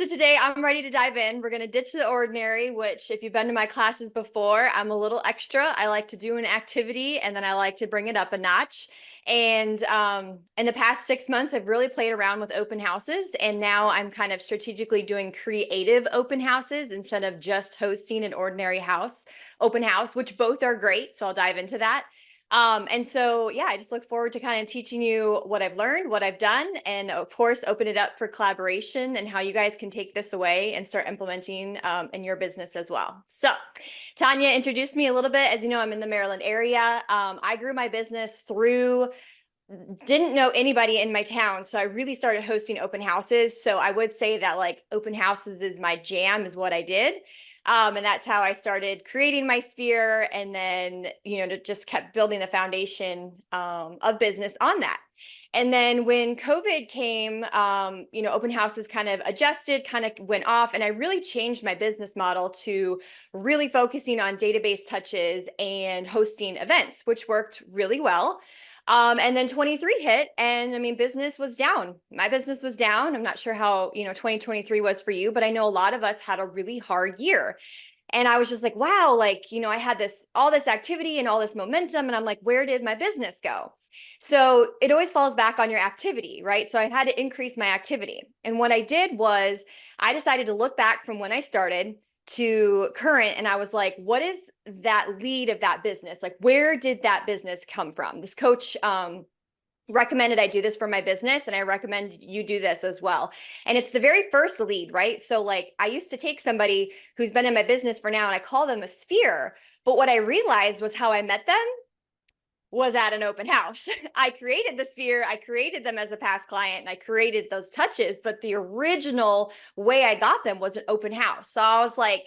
So today I'm ready to dive in. We're going to ditch the ordinary, which if you've been to my classes before, I'm a little extra. I like to do an activity and then I like to bring it up a notch. And in the past 6 months, I've really played around with open houses. And now I'm kind of strategically doing creative open houses instead of just hosting an ordinary open house, which both are great. So I'll dive into that. And so, yeah, I just look forward to kind of teaching you what I've learned, what I've done, and of course, open it up for collaboration and how you guys can take this away and start implementing in your business as well. So, Tanya introduced me a little bit. As you know, I'm in the Maryland area. I grew my business didn't know anybody in my town. So I really started hosting open houses. So I would say that like open houses is my jam, is what I did. And that's how I started creating my sphere. And then, just kept building the foundation of business on that. And then when COVID came, open houses kind of adjusted, kind of went off. And I really changed my business model to really focusing on database touches and hosting events, which worked really well. And then 23 hit, and I mean, business was down. My business was down. I'm not sure how, 2023 was for you, but I know a lot of us had a really hard year. And I was just like, wow, like, I had all this activity and all this momentum. And I'm like, where did my business go? So it always falls back on your activity, right? So I had to increase my activity. And what I did was I decided to look back from when I started to current, and I was like, what is that lead of that business? Like, where did that business come from? This coach recommended I do this for my business, and I recommend you do this as well. And it's the very first lead, right? So like I used to take somebody who's been in my business for now and I call them a sphere, but what I realized was how I met them was at an open house. I created the sphere, I created them as a past client, and I created those touches, but the original way I got them was an open house. So I was like,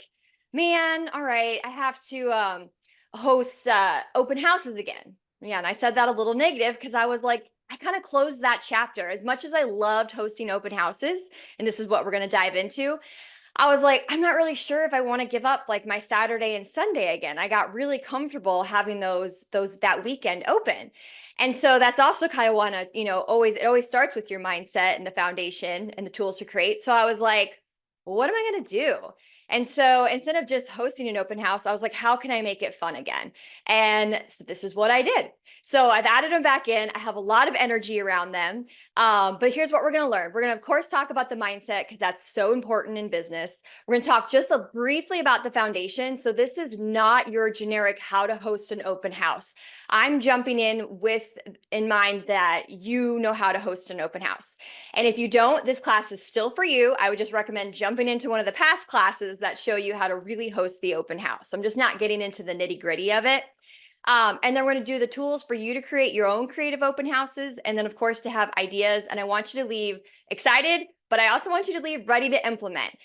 man, all right, I have to host open houses again. Yeah, and I said that a little negative because I was like, I kind of closed that chapter. As much as I loved hosting open houses, and this is what we're going to dive into, I was like, I'm not really sure if I want to give up like my Saturday and Sunday again. I got really comfortable having those that weekend open. And so that's also kind of want to, it always starts with your mindset and the foundation and the tools to create. So I was like, what am I going to do? And so instead of just hosting an open house, I was like, how can I make it fun again? And so this is what I did. So I've added them back in. I have a lot of energy around them. But here's what we're going to learn. We're going to, of course, talk about the mindset because that's so important in business. We're going to talk just briefly about the foundation. So this is not your generic how to host an open house. I'm jumping in mind that you know how to host an open house. And if you don't, this class is still for you. I would just recommend jumping into one of the past classes that show you how to really host the open house. I'm just not getting into the nitty-gritty of it. And then we're going to do the tools for you to create your own creative open houses. And then, of course, to have ideas. And I want you to leave excited, but I also want you to leave ready to implement.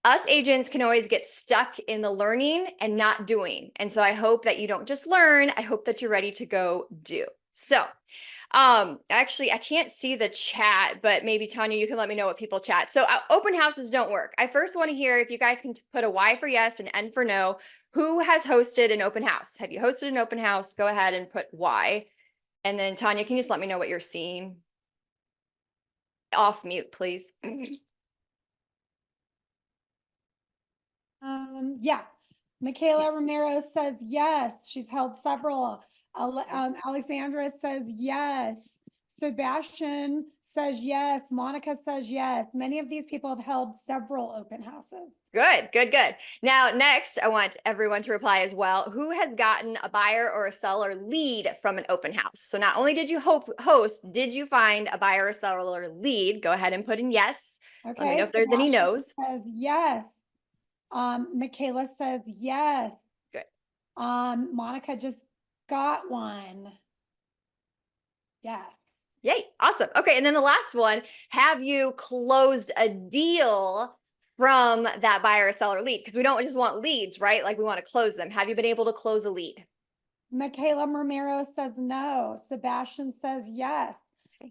Us agents can always get stuck in the learning and not doing. And so I hope that you don't just learn. I hope that you're ready to go do. So actually, I can't see the chat, but maybe Tanya, you can let me know what people chat. So open houses don't work. I first want to hear if you guys can put a Y for yes and N for no. Who has hosted an open house? Have you hosted an open house? Go ahead and put Y. And then Tanya, can you just let me know what you're seeing? Off mute, please. Yeah. Michaela Romero says yes. She's held several. Alexandra says yes. Sebastian says yes. Monica says yes. Many of these people have held several open houses. Good, good, good. Now, next, I want everyone to reply as well. Who has gotten a buyer or a seller lead from an open house? So not only did you host, did you find a buyer or seller lead? Go ahead and put in yes. Okay. Let me know if there's any no's. Says yes. Michaela says yes. Good. Monica just got one. Yes. Yay. Awesome. Okay. And then the last one, have you closed a deal from that buyer or seller lead? Because we don't just want leads, right? Like we want to close them. Have you been able to close a lead? Michaela Romero says no. Sebastian says yes.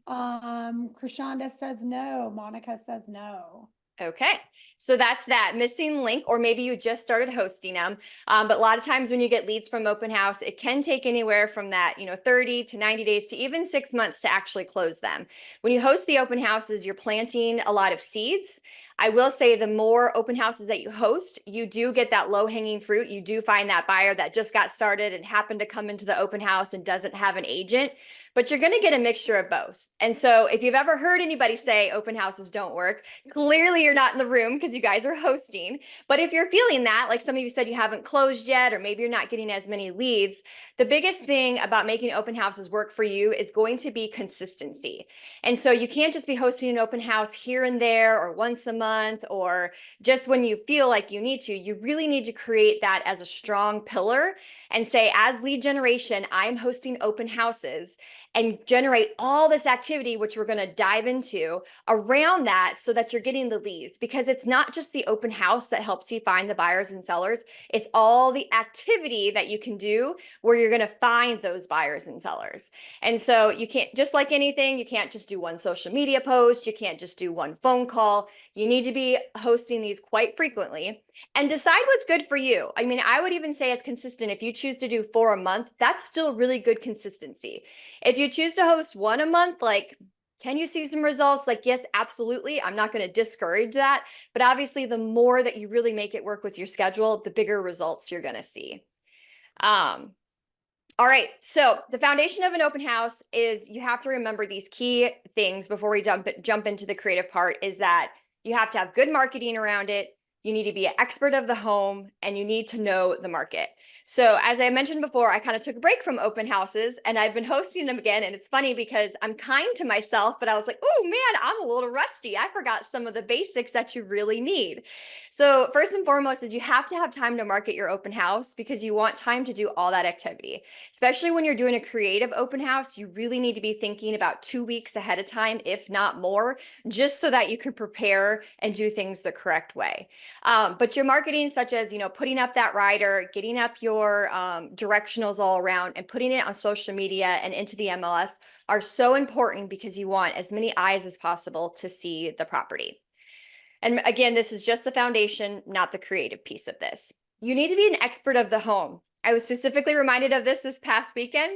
Krishanda says no. Monica says no. Okay. So that's that missing link, or maybe you just started hosting them. But a lot of times when you get leads from open house, it can take anywhere from that, 30 to 90 days to even 6 months to actually close them. When you host the open houses, you're planting a lot of seeds. I will say the more open houses that you host, you do get that low hanging fruit. You do find that buyer that just got started and happened to come into the open house and doesn't have an agent, but you're going to get a mixture of both. And so if you've ever heard anybody say open houses don't work, clearly you're not in the room because you guys are hosting. But if you're feeling that, like some of you said, you haven't closed yet, or maybe you're not getting as many leads, the biggest thing about making open houses work for you is going to be consistency. And so you can't just be hosting an open house here and there or once a month or just when you feel like you need to. You really need to create that as a strong pillar and say, as lead generation, I'm hosting open houses, and generate all this activity, which we're going to dive into around that so that you're getting the leads, because it's not just the open house that helps you find the buyers and sellers. It's all the activity that you can do where you're going to find those buyers and sellers. And so you can't, just like anything, you can't just do one social media post. You can't just do one phone call. You need to be hosting these quite frequently and decide what's good for you. I mean, I would even say as consistent, if you choose to do 4 a month, that's still really good consistency. If you choose to host 1 a month, like, can you see some results? Like, yes, absolutely. I'm not going to discourage that. But obviously, the more that you really make it work with your schedule, the bigger results you're going to see. All right. So the foundation of an open house is you have to remember these key things before we jump into the creative part, is that you have to have good marketing around it. You need to be an expert of the home, and you need to know the market. So as I mentioned before, I kind of took a break from open houses and I've been hosting them again. And it's funny because I'm kind to myself, but I was like, oh man, I'm a little rusty. I forgot some of the basics that you really need. So first and foremost is you have to have time to market your open house, because you want time to do all that activity. Especially when you're doing a creative open house, you really need to be thinking about 2 weeks ahead of time, if not more, just so that you can prepare and do things the correct way. But your marketing, such as, putting up that rider, getting up your directionals all around and putting it on social media and into the MLS, are so important because you want as many eyes as possible to see the property. And again, this is just the foundation, not the creative piece of this. You need to be an expert of the home. I was specifically reminded of this past weekend,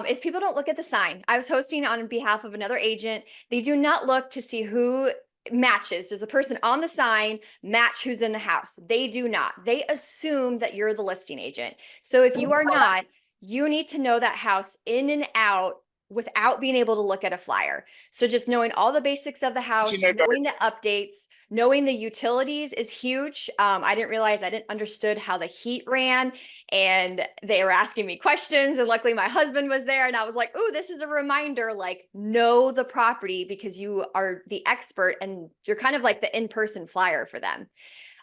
is people don't look at the sign. I was hosting on behalf of another agent. They do not look to see who matches. Does the person on the sign match who's in the house? They do not. They assume that you're the listing agent. So if you are not, you need to know that house in and out without being able to look at a flyer. So just knowing all the basics of the house, knowing the updates, knowing the utilities is huge. I didn't realize, I didn't understood how the heat ran, and they were asking me questions, and luckily my husband was there, and I was like, oh, this is a reminder, like, know the property because you are the expert and you're kind of like the in-person flyer for them.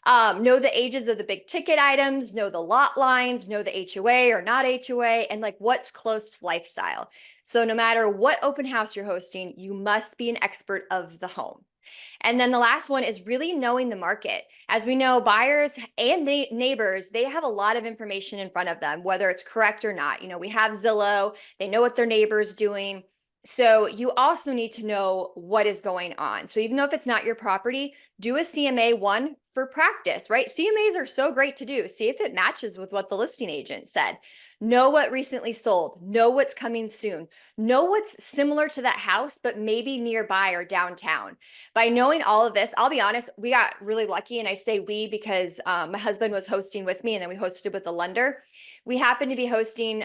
Know the ages of the big ticket items, know the lot lines, know the HOA or not HOA, and like what's close lifestyle. So no matter what open house you're hosting, you must be an expert of the home. And then the last one is really knowing the market. As we know, buyers and neighbors, they have a lot of information in front of them, whether it's correct or not. We have Zillow, they know what their neighbor's doing. So you also need to know what is going on. So even though if it's not your property, do a CMA one for practice, right? CMAs are so great to do. See if it matches with what the listing agent said. Know what recently sold, know what's coming soon, know what's similar to that house, but maybe nearby or downtown. By knowing all of this, I'll be honest, we got really lucky. And I say we because my husband was hosting with me, and then we hosted with the lender. We happened to be hosting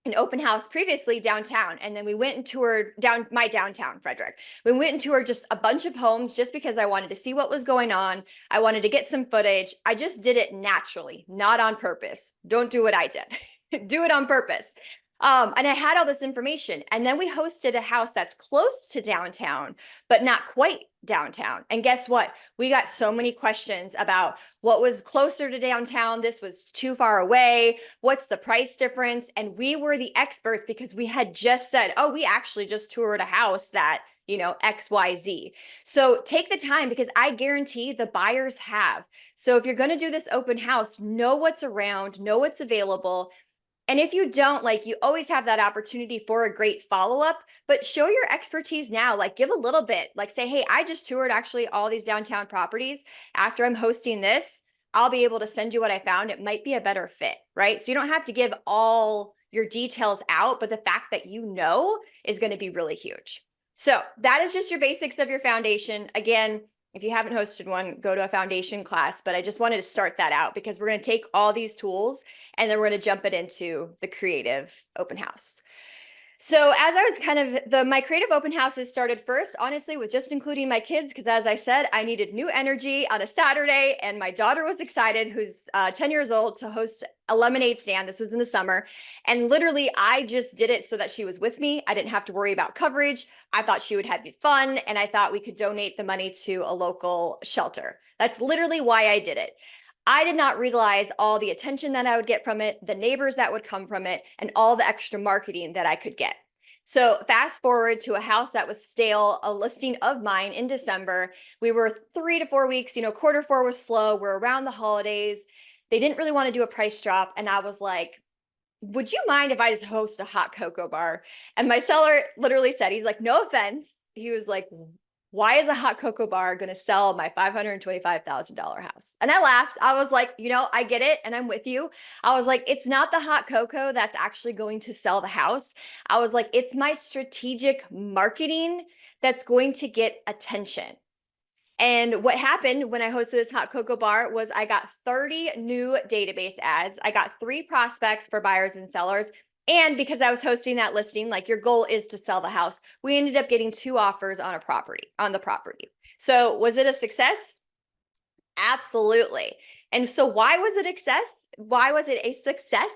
an open house previously downtown. And then we went and toured my downtown, Frederick. We went and toured just a bunch of homes just because I wanted to see what was going on. I wanted to get some footage. I just did it naturally, not on purpose. Don't do what I did. Do it on purpose. And I had all this information. And then we hosted a house that's close to downtown, but not quite downtown. And guess what? We got so many questions about what was closer to downtown. This was too far away. What's the price difference? And we were the experts because we had just said, oh, we actually just toured a house that, XYZ. So take the time, because I guarantee the buyers have. So if you're going to do this open house, know what's around, know what's available. And if you don't, like, you always have that opportunity for a great follow-up, but show your expertise now. Like, give a little bit, like say, hey, I just toured actually all these downtown properties. After I'm hosting this, I'll be able to send you what I found. It might be a better fit, right? So you don't have to give all your details out, but the fact that you know is going to be really huge. So that is just your basics of your foundation. Again, If you haven't hosted one, go to a foundation class. But I just wanted to start that out because we're going to take all these tools and then we're going to jump it into the creative open house. So as I was kind of my creative open houses started first, honestly, with just including my kids, because as I said, I needed new energy on a Saturday, and my daughter was excited, who's 10 years old, to host a lemonade stand. This was in the summer, and literally I just did it so that she was with me. I didn't have to worry about coverage. I thought she would have fun, and I thought we could donate the money to a local shelter. That's literally why I did it. I did not realize all the attention that I would get from it, the neighbors that would come from it, and all the extra marketing that I could get. So fast forward to a house that was stale, a listing of mine in December. We were 3 to 4 weeks, quarter four was slow. We're around the holidays. They didn't really want to do a price drop. And I was like, would you mind if I just host a hot cocoa bar? And my seller literally said, he's like, no offense. He was like, why is a hot cocoa bar going to sell my $525,000 house? And I laughed. I was like, I get it. And I'm with you. I was like, it's not the hot cocoa that's actually going to sell the house. I was like, it's my strategic marketing that's going to get attention. And what happened when I hosted this hot cocoa bar was I got 30 new database ads. I got 3 prospects for buyers and sellers. And because I was hosting that listing, like your goal is to sell the house, we ended up getting 2 offers on the property. So was it a success? Absolutely. And so why was it a success? Why was it a success?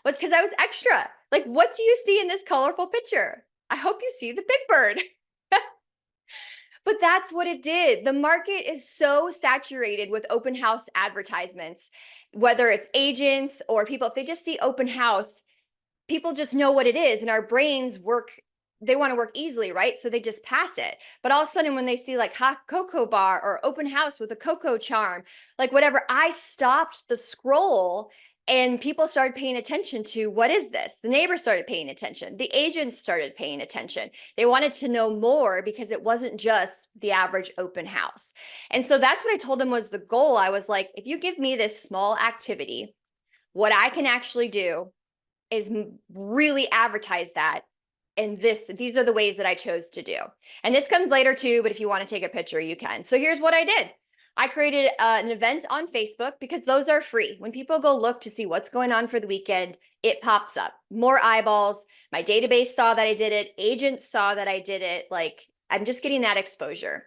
Was because I was extra. Like, what do you see in this colorful picture? I hope you see the big bird. But that's what it did. The market is so saturated with open house advertisements, whether it's agents or people, if they just see open house, people just know what it is. And our brains they want to work easily, right? So they just pass it. But all of a sudden, when they see like hot cocoa bar or open house with a cocoa charm, like whatever, I stopped the scroll and people started paying attention to what is this? The neighbors started paying attention. The agents started paying attention. They wanted to know more because it wasn't just the average open house. And so that's what I told them was the goal. I was like, if you give me this small activity, what I can actually do is really advertise that. And these are the ways that I chose to do. And this comes later too, but if you want to take a picture, you can. So here's what I did. I created an event on Facebook because those are free. When people go look to see what's going on for the weekend, it pops up. More eyeballs. My database saw that I did it. Agents saw that I did it. Like, I'm just getting that exposure.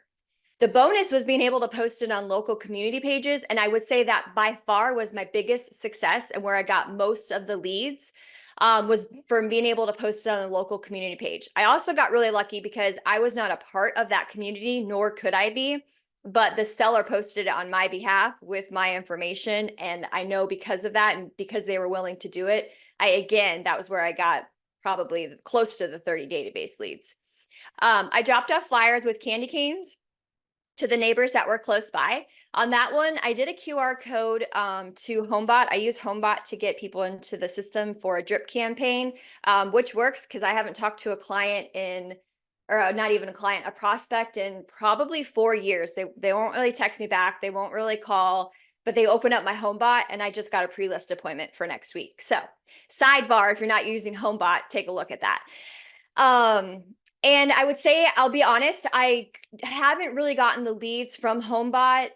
The bonus was being able to post it on local community pages. And I would say that by far was my biggest success and where I got most of the leads, was from being able to post it on a local community page. I also got really lucky because I was not a part of that community, nor could I be, but the seller posted it on my behalf with my information. And I know because of that and because they were willing to do it, that was where I got probably close to the 30 database leads. I dropped off flyers with candy canes to the neighbors that were close by. On that one, I did a QR code to HomeBot. I use HomeBot to get people into the system for a drip campaign, which works because I haven't talked to a client or not even a client, a prospect in probably 4 years. They won't really text me back. They won't really call, but they open up my HomeBot and I just got a pre-list appointment for next week. So sidebar, if you're not using HomeBot, take a look at that. And I would say, I'll be honest, I haven't really gotten the leads from HomeBot,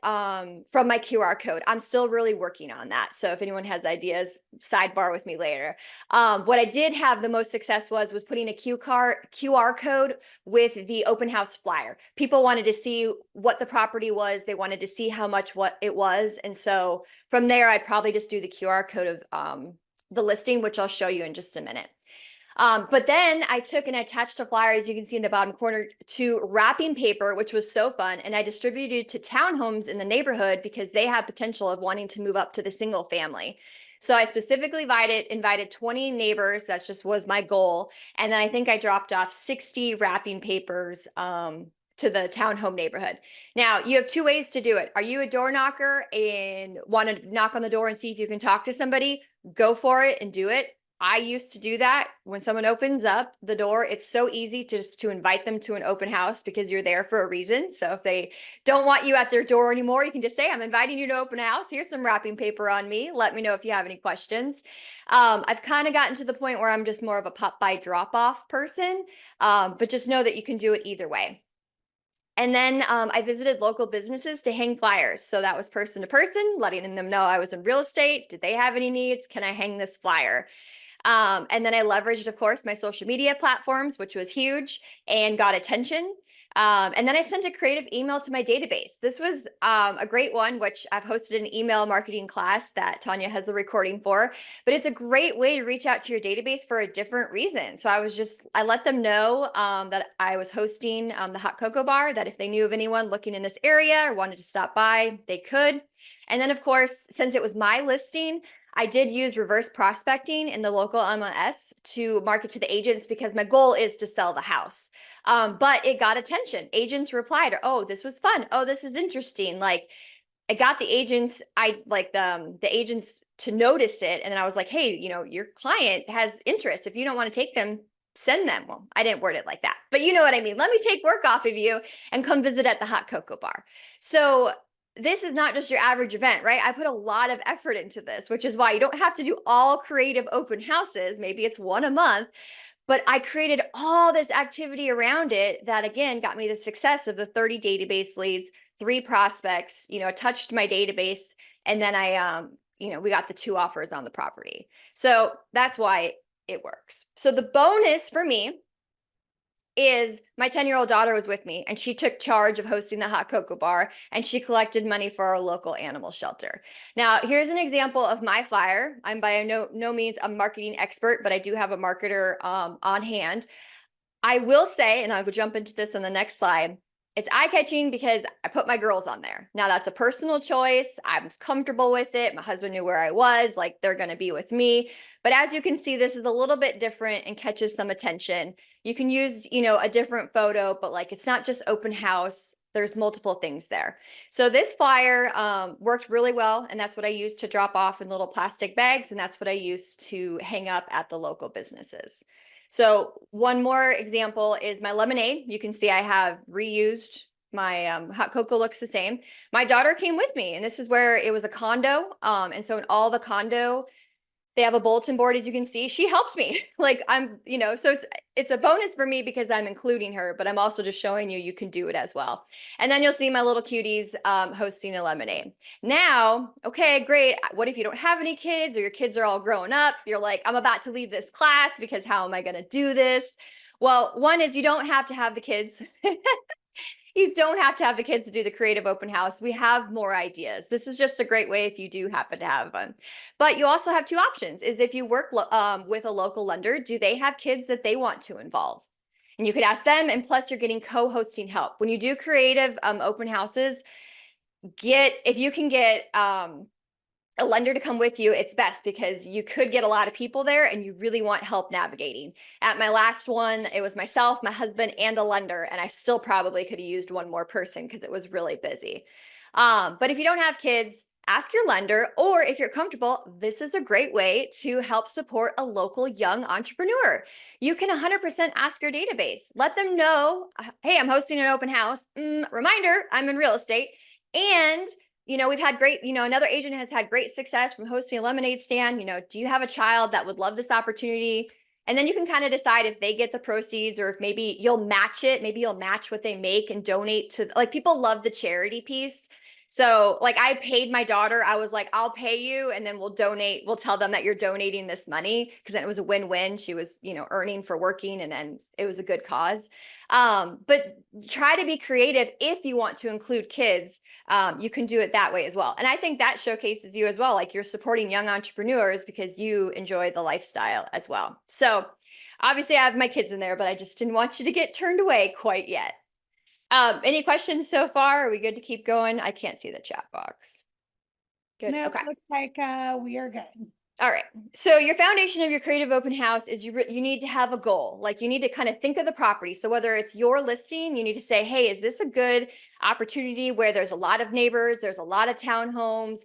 from my QR code. I'm still really working on that. So if anyone has ideas, sidebar with me later. What I did have the most success was putting a QR code with the open house flyer. People wanted to see what the property was. They wanted to see how much what it was. And so from there, I'd probably just do the QR code of the listing, which I'll show you in just a minute. But then I took and attached a flyer, as you can see in the bottom corner, to wrapping paper, which was so fun. And I distributed to townhomes in the neighborhood because they have potential of wanting to move up to the single family. So I specifically invited 20 neighbors. That's just was my goal. And then I think I dropped off 60 wrapping papers to the townhome neighborhood. Now, you have 2 ways to do it. Are you a door knocker and want to knock on the door and see if you can talk to somebody? Go for it and do it. I used to do that when someone opens up the door. It's so easy to invite them to an open house because you're there for a reason. So if they don't want you at their door anymore, you can just say, I'm inviting you to open house. Here's some wrapping paper on me. Let me know if you have any questions. I've kind of gotten to the point where I'm just more of a pop by drop off person, but just know that you can do it either way. And then I visited local businesses to hang flyers. So that was person to person, letting them know I was in real estate. Did they have any needs? Can I hang this flyer? And then I leveraged, of course, my social media platforms, which was huge and got attention. And then I sent a creative email to my database. This was a great one, which I've hosted an email marketing class that Tanya has the recording for. But it's a great way to reach out to your database for a different reason. So I let them know that I was hosting the hot cocoa bar, that if they knew of anyone looking in this area or wanted to stop by, they could. And then, of course, since it was my listing, I did use reverse prospecting in the local MLS to market to the agents because my goal is to sell the house. But it got attention. Agents replied, "Oh, this was fun. Oh, this is interesting." Like I got the agents, the agents to notice it, and then I was like, "Hey, your client has interest. If you don't want to take them, send them." Well, I didn't word it like that, but you know what I mean. Let me take work off of you and come visit at the hot cocoa bar. So this is not just your average event, right? I put a lot of effort into this, which is why you don't have to do all creative open houses. Maybe it's one a month, but I created all this activity around it that again got me the success of the 30 database leads, 3 prospects, touched my database, and then we got the 2 offers on the property. So that's why it works. So the bonus for me is my 10-year-old daughter was with me and she took charge of hosting the hot cocoa bar and she collected money for our local animal shelter. Now, here's an example of my flyer. I'm by no means a marketing expert, but I do have a marketer on hand. I will say, and I'll go jump into this on the next slide, it's eye-catching because I put my girls on there. Now, that's a personal choice. I'm comfortable with it. My husband knew where I was, like they're going to be with me. But as you can see, this is a little bit different and catches some attention. You can use, a different photo, but like it's not just open house. There's multiple things there. So this flyer worked really well, and that's what I used to drop off in little plastic bags, and that's what I used to hang up at the local businesses. So one more example is my lemonade. You can see I have reused my hot cocoa looks the same. My daughter came with me, and this is where it was a condo. And so in all the condo, they have a bulletin board, as you can see. She helped me. Like so it's a bonus for me because I'm including her, but I'm also just showing you can do it as well. And then you'll see my little cuties hosting a lemonade. Now, okay, great. What if you don't have any kids or your kids are all grown up? You're like, I'm about to leave this class because how am I going to do this? Well, one is you don't have to have the kids. You don't have to have the kids to do the creative open house. We have more ideas. This is just a great way if you do happen to have one. But you also have 2 options is if you work with a local lender, do they have kids that they want to involve? And you could ask them, and plus you're getting co-hosting help. When you do creative open houses, if you can get a lender to come with you, it's best because you could get a lot of people there and you really want help navigating. At my last one, it was myself, my husband, and a lender, and I still probably could have used one more person because it was really busy. But if you don't have kids, ask your lender, or if you're comfortable, this is a great way to help support a local young entrepreneur. You can 100% ask your database. Let them know, hey, I'm hosting an open house. Reminder, I'm in real estate. And we've had great, another agent has had great success from hosting a lemonade stand. Do you have a child that would love this opportunity? And then you can kind of decide if they get the proceeds or if maybe you'll match it. Maybe you'll match what they make and donate to, like, people love the charity piece. So like I paid my daughter, I was like, I'll pay you and then we'll tell them that you're donating this money because then it was a win-win. She was, earning for working and then it was a good cause. But try to be creative if you want to include kids. You can do it that way as well. And I think that showcases you as well. Like you're supporting young entrepreneurs because you enjoy the lifestyle as well. So obviously I have my kids in there, but I just didn't want you to get turned away quite yet. Any questions so far? Are we good to keep going? I can't see the chat box. Good. No, Okay. looks like we are good. All right. So your foundation of your creative open house is you need to have a goal. Like you need to kind of think of the property. So whether it's your listing, you need to say, hey, is this a good opportunity where there's a lot of neighbors, there's a lot of townhomes,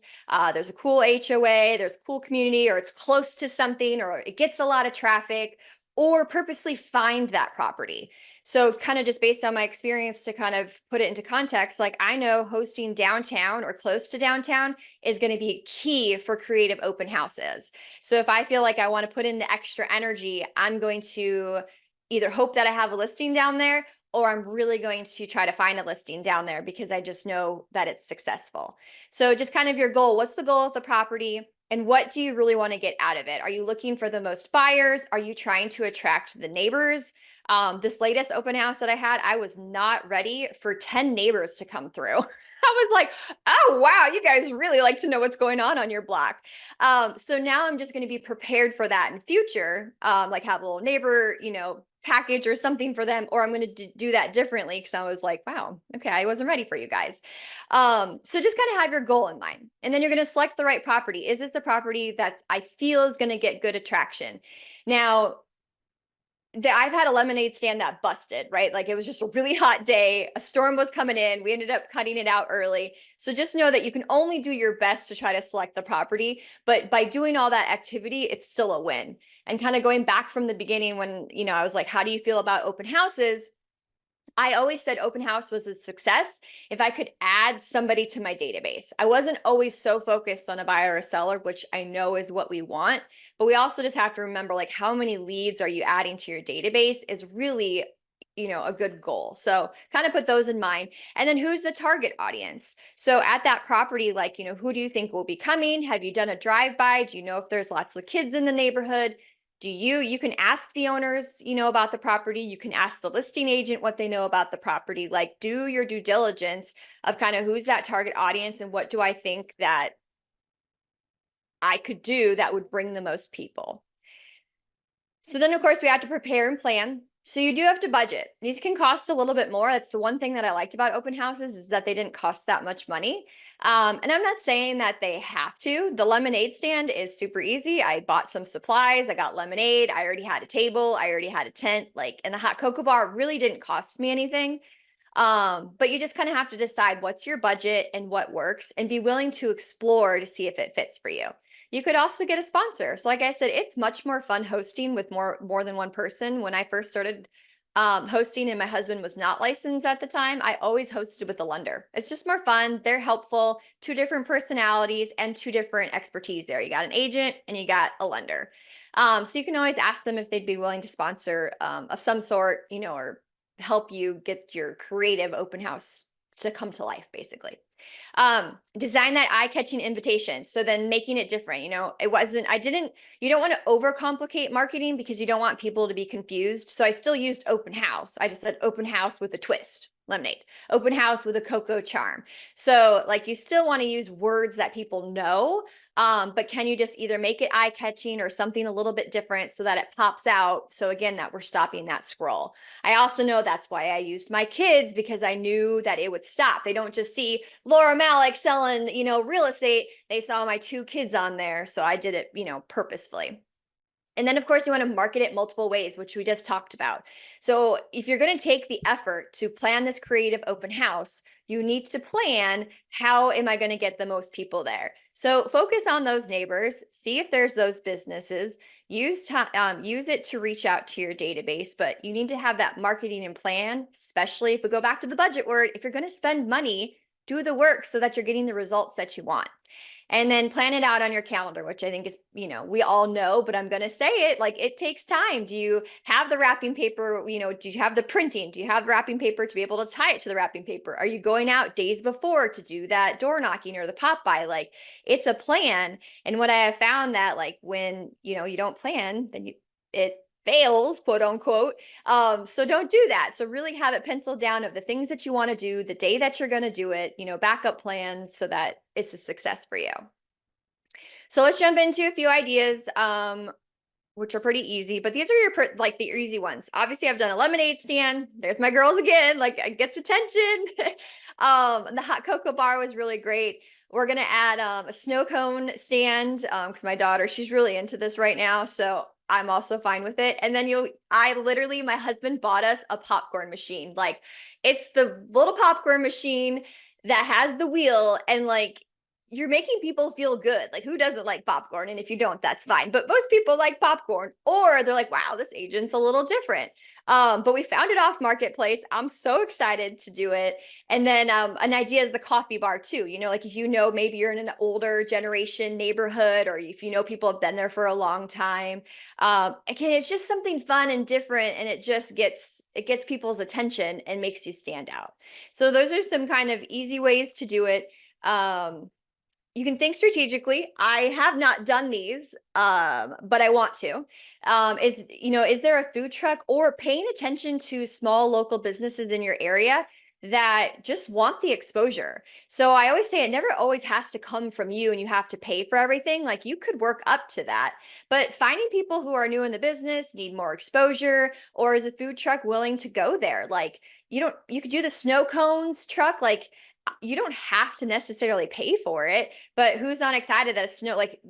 there's a cool HOA, there's cool community, or it's close to something, or it gets a lot of traffic, or purposely find that property. So kind of just based on my experience to kind of put it into context, like I know hosting downtown or close to downtown is going to be key for creative open houses. So if I feel like I want to put in the extra energy, I'm going to either hope that I have a listing down there or I'm really going to try to find a listing down there because I just know that it's successful. So just kind of your goal. What's the goal of the property? And what do you really want to get out of it? Are you looking for the most buyers? Are you trying to attract the neighbors? This latest open house that I had, I was not ready for 10 neighbors to come through. I was like, oh, wow, you guys really like to know what's going on your block. So now I'm just going to be prepared for that in future, like have a little neighbor, package or something for them, or I'm going to do that differently because I was like, wow, okay, I wasn't ready for you guys. So just kind of have your goal in mind, and then you're going to select the right property. Is this a property that I feel is going to get good attraction? Now, I've had a lemonade stand that busted, right? Like it was just a really hot day. A storm was coming in. We ended up cutting it out early. So just know that you can only do your best to try to select the property. But by doing all that activity, it's still a win. And kind of going back from the beginning when, I was like, how do you feel about open houses? I always said open house was a success if I could add somebody to my database. I wasn't always so focused on a buyer or a seller, which I know is what we want, but we also just have to remember like how many leads are you adding to your database is really a good goal. So kind of put those in mind. And then who's the target audience? So at that property, like, who do you think will be coming? Have you done a drive-by? Do you know if there's lots of kids in the neighborhood? You can ask the owners, about the property. You can ask the listing agent what they know about the property. Like do your due diligence of kind of who's that target audience and what do I think that I could do that would bring the most people. So then of course we have to prepare and plan. So you do have to budget. These can cost a little bit more. That's the one thing that I liked about open houses is that they didn't cost that much money. And I'm not saying that they have to. The lemonade stand is super easy. I bought some supplies. I got lemonade. I already had a table. I already had a tent. And the hot cocoa bar really didn't cost me anything. But you just kind of have to decide what's your budget and what works and be willing to explore to see if it fits for you. You could also get a sponsor. So like I said, it's much more fun hosting with more than one person. When I first started hosting and my husband was not licensed at the time, I always hosted with a lender. It's just more fun. They're helpful, two different personalities and two different expertise there. You got an agent and you got a lender. So you can always ask them if they'd be willing to sponsor of some sort, or help you get your creative open house to come to life, basically. Design that eye-catching invitation. So then making it different, you don't want to overcomplicate marketing because you don't want people to be confused. So I still used open house. I just said open house with a twist, lemonade, open house with a cocoa charm. So like you still want to use words that people know, but can you just either make it eye-catching or something a little bit different so that it pops out? So again, that we're stopping that scroll. I also know that's why I used my kids because I knew that it would stop. They don't just see Laura Malec selling, real estate. They saw my two kids on there. So I did it, purposefully. And then, of course, you want to market it multiple ways, which we just talked about. So if you're going to take the effort to plan this creative open house, you need to plan how am I going to get the most people there? So focus on those neighbors, see if there's those businesses, use it to reach out to your database, but you need to have that marketing and plan, especially if we go back to the budget word, if you're going to spend money, do the work so that you're getting the results that you want. And then plan it out on your calendar, which I think is, we all know, but I'm going to say it like it takes time. Do you have the wrapping paper? Do you have the printing? Do you have the wrapping paper to be able to tie it to the wrapping paper? Are you going out days before to do that door knocking or the pop by? Like it's a plan. And what I have found that like when, you don't plan, then it fails, quote unquote. So don't do that. So really have it penciled down of the things that you want to do, the day that you're going to do it, backup plans so that it's a success for you. So let's jump into a few ideas, which are pretty easy, but these are the easy ones. Obviously I've done a lemonade stand. There's my girls again, like it gets attention. The hot cocoa bar was really great. We're going to add a snow cone stand because my daughter, she's really into this right now. So I'm also fine with it. And then my husband bought us a popcorn machine. Like it's the little popcorn machine that has the wheel and like you're making people feel good. Like, who doesn't like popcorn? And if you don't, that's fine. But most people like popcorn, or they're like, wow, this agent's a little different. But we found it off Marketplace. I'm so excited to do it. And then an idea is the coffee bar too. You know, like if you know, maybe you're in an older generation neighborhood, or if you know people have been there for a long time. Again, it's just something fun and different, and it gets people's attention and makes you stand out. So those are some kind of easy ways to do it. You can think strategically. I have not done these, but I want to. Is there a food truck, or paying attention to small local businesses in your area that just want the exposure? So I always say it never always has to come from you and you have to pay for everything. Like, you could work up to that, but finding people who are new in the business, need more exposure, or is a food truck willing to go there? Like, you could do the snow cones truck. Like, you don't have to necessarily pay for it, but who's not excited that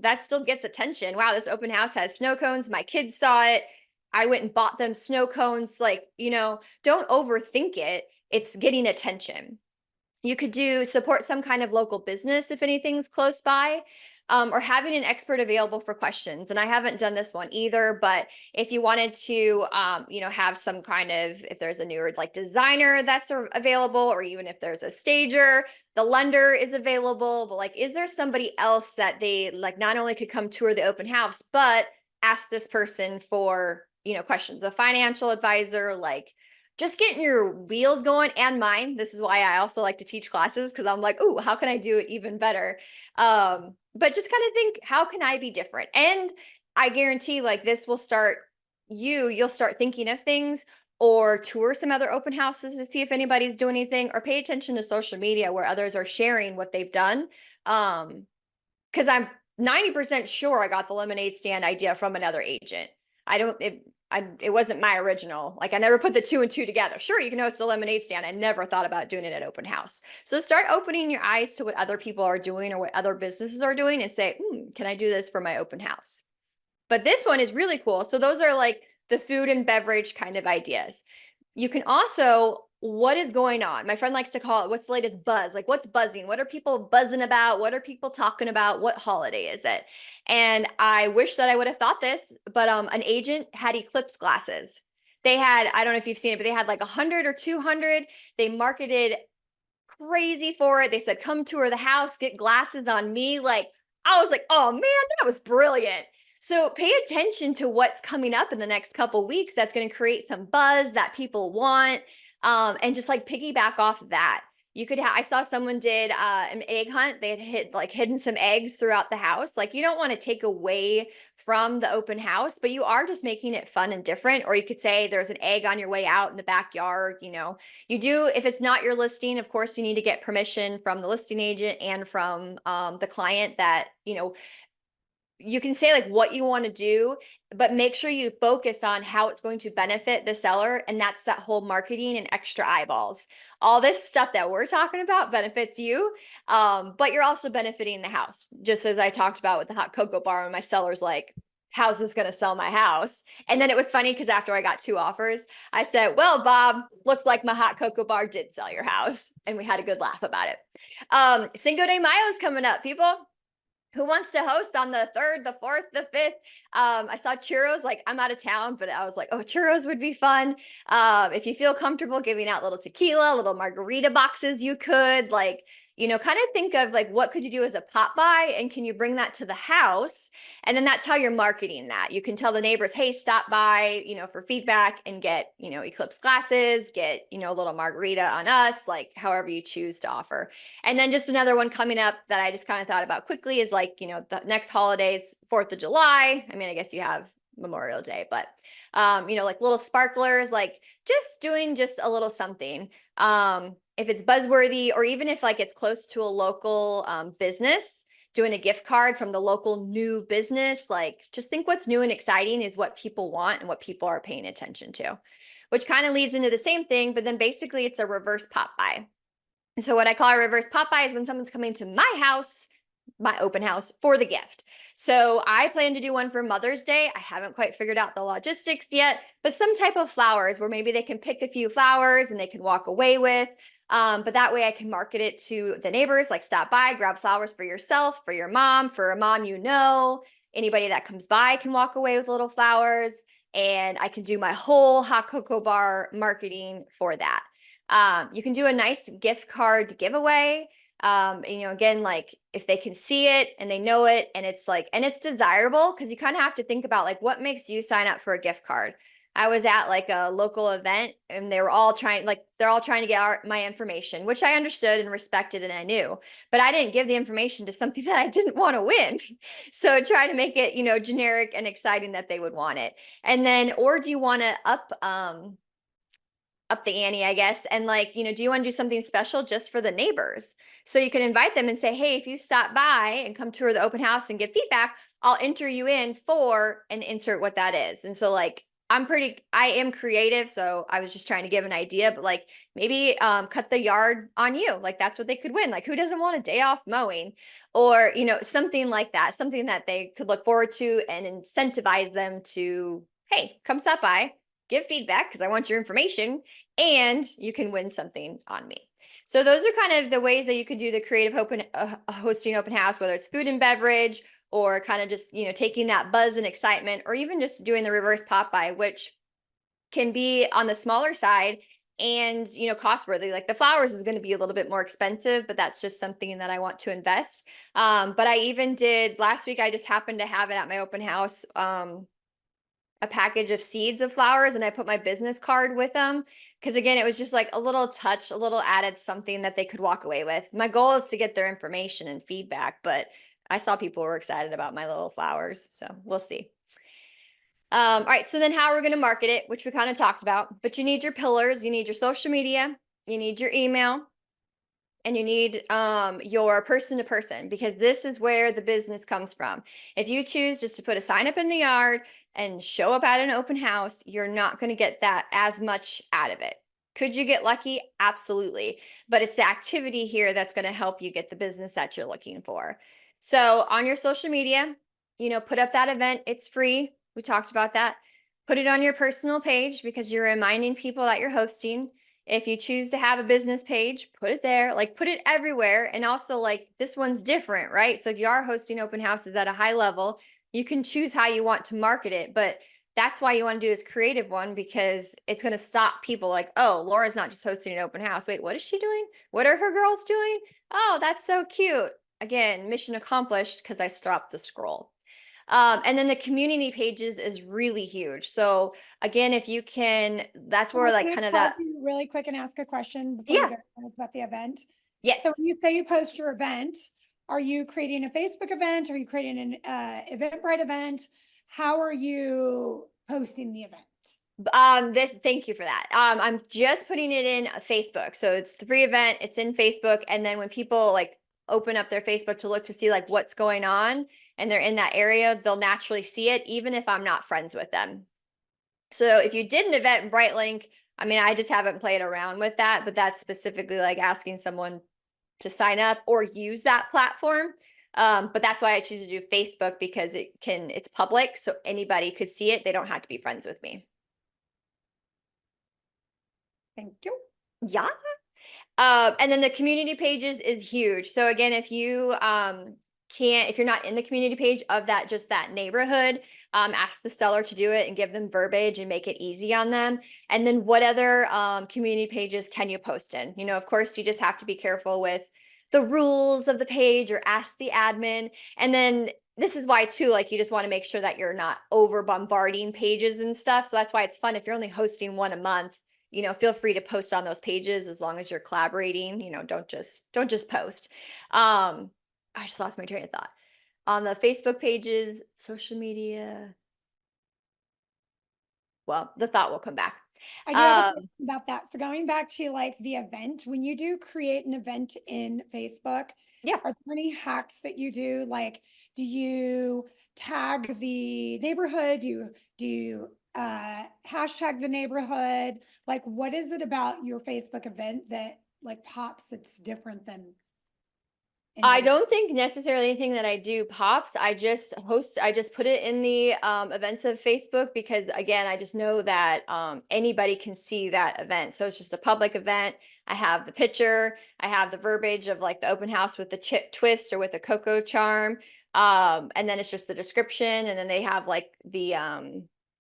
that still gets attention? Wow, this open house has snow cones. My kids saw it. I went and bought them snow cones. Like, don't overthink it. It's getting attention. You could do support some kind of local business if anything's close by, or having an expert available for questions. And I haven't done this one either, but if you wanted to, have some kind of, if there's a newer like designer that's available, or even if there's a stager, the lender is available. But like, is there somebody else that they like not only could come tour the open house, but ask this person for, questions? A financial advisor, like, just getting your wheels going, and mine. This is why I also like to teach classes, because I'm like, oh, how can I do it even better? But just kind of think, how can I be different? And I guarantee, like, this will start you'll start thinking of things, or tour some other open houses to see if anybody's doing anything, or pay attention to social media where others are sharing what they've done. Because I'm 90% sure I got the lemonade stand idea from another agent. I don't, it wasn't my original. Like, I never put the two and two together. Sure, you can host a lemonade stand. I never thought about doing it at open house. So start opening your eyes to what other people are doing, or what other businesses are doing, and say, can I do this for my open house? But this one is really cool. So those are like the food and beverage kind of ideas. You can also, what is going on? My friend likes to call it, what's the latest buzz? Like, what's buzzing? What are people buzzing about? What are people talking about? What holiday is it? And I wish that I would have thought this, but an agent had eclipse glasses. They had, I don't know if you've seen it, but they had like 100 or 200. They marketed crazy for it. They said, come tour the house, get glasses on me. Like, I was like, oh man, that was brilliant. So pay attention to what's coming up in the next couple weeks that's going to create some buzz that people want, and just like piggyback off of that. I saw someone did an egg hunt. They had hidden some eggs throughout the house. Like, you don't want to take away from the open house, but you are just making it fun and different. Or you could say there's an egg on your way out in the backyard. You do, if it's not your listing, of course, you need to get permission from the listing agent and from the client that, you can say like what you want to do, but make sure you focus on how it's going to benefit the seller. And that's that whole marketing and extra eyeballs. All this stuff that we're talking about benefits you, but you're also benefiting the house. Just as I talked about with the hot cocoa bar, and my seller's like, how's this going to sell my house? And then it was funny because after I got 2 offers, I said, well, Bob, looks like my hot cocoa bar did sell your house. And we had a good laugh about it. Cinco de Mayo is coming up, people. Who wants to host on the 3rd, the 4th, the 5th? I saw churros. Like, I'm out of town, but I was like, oh, churros would be fun. If you feel comfortable giving out little tequila, little margarita boxes, you could kind of think of like, what could you do as a pop by, and can you bring that to the house? And then that's how you're marketing that. You can tell the neighbors, hey, stop by, for feedback, and get, eclipse glasses, get, a little margarita on us, like however you choose to offer. And then just another one coming up that I just kind of thought about quickly is like, the next holidays, 4th of July. I mean, I guess you have Memorial Day, but, like little sparklers, like just doing just a little something. If it's buzzworthy, or even if like it's close to a local business, doing a gift card from the local new business, like just think what's new and exciting is what people want and what people are paying attention to, which kind of leads into the same thing, but then basically it's a reverse pop by. So what I call a reverse pop by is when someone's coming to my house, my open house, for the gift. So I plan to do one for Mother's Day. I haven't quite figured out the logistics yet, but some type of flowers where maybe they can pick a few flowers and they can walk away with. But that way I can market it to the neighbors, like stop by, grab flowers for yourself, for your mom, for a mom you know. Anybody that comes by can walk away with little flowers, and I can do my whole hot cocoa bar marketing for that. You can do a nice gift card giveaway. Again, like if they can see it and they know it and it's like, and it's desirable, because you kind of have to think about like what makes you sign up for a gift card. I was at like a local event and they're all trying to get my information, which I understood and respected and I knew, but I didn't give the information to something that I didn't want to win. So try to make it, generic and exciting that they would want it. And then, or do you want to up the ante, I guess. And like, do you want to do something special just for the neighbors? So you can invite them and say, hey, if you stop by and come tour the open house and give feedback, I'll enter you in for and insert what that is. And so like, I am creative. So I was just trying to give an idea, but like maybe cut the yard on you. Like that's what they could win. Like who doesn't want a day off mowing? Or, something like that, something that they could look forward to and incentivize them to, hey, come stop by, give feedback because I want your information and you can win something on me. So those are kind of the ways that you could do the creative hosting open house, whether it's food and beverage or kind of just, taking that buzz and excitement, or even just doing the reverse pop by, which can be on the smaller side and, cost worthy. Like the flowers is going to be a little bit more expensive, but that's just something that I want to invest. But I even did last week, I just happened to have it at my open house. A package of seeds of flowers and I put my business card with them. Because again, it was just like a little touch, a little added something that they could walk away with. My goal is to get their information and feedback, but I saw people were excited about my little flowers. So we'll see. All right. So then how we're going to market it, which we kind of talked about, but you need your pillars, you need your social media, you need your email, and you need your person to person, because this is where the business comes from. If you choose just to put a sign up in the yard and show up at an open house, you're not going to get that as much out of it. Could you get lucky? Absolutely. But it's the activity here that's going to help you get the business that you're looking for. So on your social media, put up that event. It's free. We talked about that. Put it on your personal page because you're reminding people that you're hosting. If you choose to have a business page, put it there, like put it everywhere. And also like this one's different, right? So if you are hosting open houses at a high level, you can choose how you want to market it. But that's why you want to do this creative one, because it's going to stop people like, oh, Laura's not just hosting an open house. Wait, what is she doing? What are her girls doing? Oh, that's so cute. Again, mission accomplished because I stopped the scroll. And then the community pages is really huge. So again, if you can, that's where like Can I kind of pause that, you really quick and ask a question before you yeah, go on about the event? So yes. when you say you post your event, are you creating a Facebook event? Are you creating an Eventbrite event? How are you posting the event? Thank you for that. I'm just putting it in Facebook. So it's the free event, it's in Facebook. And then when people like open up their Facebook to look to see like what's going on and they're in that area, they'll naturally see it, even if I'm not friends with them. So if you did an event in Bright Link, I mean, I just haven't played around with that, but that's specifically like asking someone to sign up or use that platform. But that's why I choose to do Facebook, because it's public. So anybody could see it. They don't have to be friends with me. Thank you. Yeah. And then the community pages is huge. So again, if you if you're not in the community page of that neighborhood, ask the seller to do it and give them verbiage and make it easy on them. And then what other community pages can you post in? Of course, you just have to be careful with the rules of the page, or ask the admin. And then this is why too, like you just want to make sure that you're not over bombarding pages and stuff. So that's why it's fun if you're only hosting one a month. Feel free to post on those pages as long as you're collaborating. Don't just post. I just lost my train of thought. On the Facebook pages, social media, well, the thought will come back. I do have a question Um, about that. So going back to like the event, when you do create an event in Facebook, yeah. are there any hacks that you do? Like, do you tag the neighborhood? Do you hashtag the neighborhood? Like, what is it about your Facebook event that like pops? It's different than I don't think necessarily anything that I do pops. I just put it in the events of Facebook because again, I just know that anybody can see that event. So it's just a public event. I have the picture, I have the verbiage of like the open house with the chip twist or with the cocoa charm. And then it's just the description. And then they have like the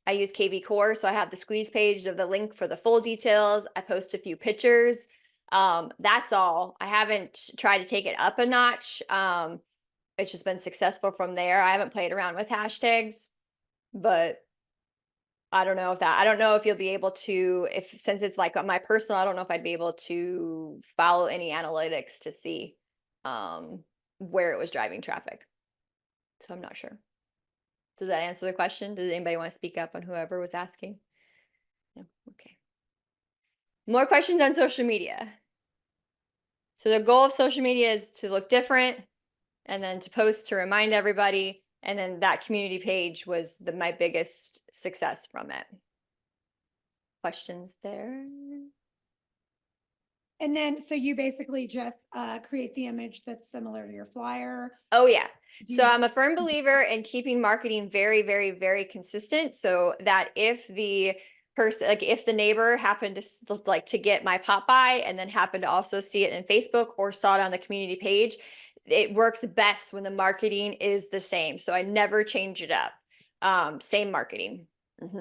I use KV Core. So I have the squeeze page of the link for the full details. I post a few pictures. That's all. I haven't tried to take it up a notch. It's just been successful from there. I haven't played around with hashtags, but I don't know if you'll be able to, if since it's like on my personal, I don't know if I'd be able to follow any analytics to see where it was driving traffic. So I'm not sure. Does that answer the question? Does anybody want to speak up on whoever was asking? No. Okay. More questions on social media. So the goal of social media is to look different and then to post to remind everybody. And then that community page was my biggest success from it. Questions there? And then, so you basically just create the image that's similar to your flyer. Oh yeah. So I'm a firm believer in keeping marketing very, very, very consistent so that if the person, like if the neighbor happened to like to get my pop by and then happened to also see it in Facebook or saw it on the community page, it works best when the marketing is the same. So I never change it up. Same marketing.